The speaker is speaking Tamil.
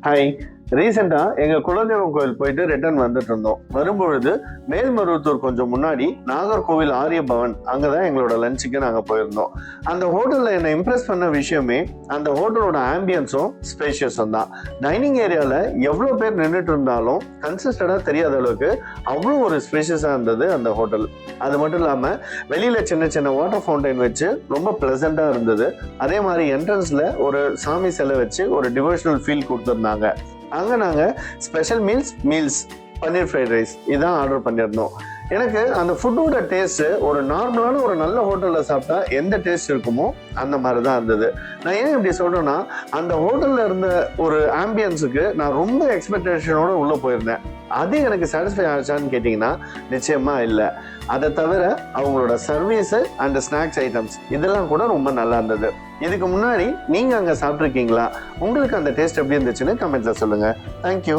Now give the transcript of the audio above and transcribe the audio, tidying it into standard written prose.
ஹாய். ரீசெண்டா எங்க குலதெய்வம் கோயில் போயிட்டு ரிட்டர்ன் வந்துட்டு இருந்தோம். வரும்பொழுது மேல்மருவத்தூர் கொஞ்சம் முன்னாடி நாகர்கோவில் ஆரிய பவன் அங்கதான் எங்களோட லஞ்சுக்கு நாங்க போயிருந்தோம். அந்த ஹோட்டல்ல என்ன இம்ப்ரெஸ் பண்ண விஷயமே அந்த ஹோட்டலோட ஆம்பியன்ஸும் ஸ்பேஷியஸும் தான். டைனிங் ஏரியால எவ்வளவு பேர் நின்றுட்டு இருந்தாலும் கன்சிஸ்டடா தெரியாத அளவுக்கு அவ்வளோ ஒரு ஸ்பேஷியஸா இருந்தது அந்த ஹோட்டல். அது மட்டும் இல்லாம வெளியில சின்ன சின்ன வாட்டர் ஃபவுண்டைன் வச்சு ரொம்ப பிளசண்டா இருந்தது. அதே மாதிரி என்ட்ரன்ஸ்ல ஒரு சாமி சிலை வச்சு ஒரு டிவோஷனல் ஃபீல் கொடுத்துருந்தாங்க. அங்க நாங்க ஸ்பெஷல் மீல்ஸ் பன்னீர் ஃப்ரைட் ரைஸ் இதான் ஆர்டர் பண்ணியிருந்தோம். எனக்கு அந்த ஃபுட்டோட டேஸ்ட் ஒரு நார்மலான ஒரு நல்ல ஹோட்டல்ல சாப்பிட்டா எந்த டேஸ்ட் இருக்குமோ அந்த மாதிரி தான் இருந்தது. நான் ஏன் இப்படி சொல்றேன்னா, அந்த ஹோட்டல்ல இருந்த ஒரு ஆம்பியன்ஸுக்கு நான் ரொம்ப எக்ஸ்பெக்டேஷனோட உள்ள போயிருந்தேன். அது எனக்கு சாட்டிஸ்ஃபை ஆச்சான்னு கேட்டிங்கன்னா நிச்சயமா இல்லை. அதை தவிர அவங்களோட சர்வீஸ் அண்ட் ஸ்நாக்ஸ் ஐட்டம்ஸ் இதெல்லாம் கூட ரொம்ப நல்லா இருந்தது. இதுக்கு முன்னாடி நீங்க அங்க சாப்பிட்ருக்கீங்களா? உங்களுக்கு அந்த டேஸ்ட் எப்படி இருந்துச்சுன்னு கமெண்ட்ல சொல்லுங்க. தேங்க்யூ.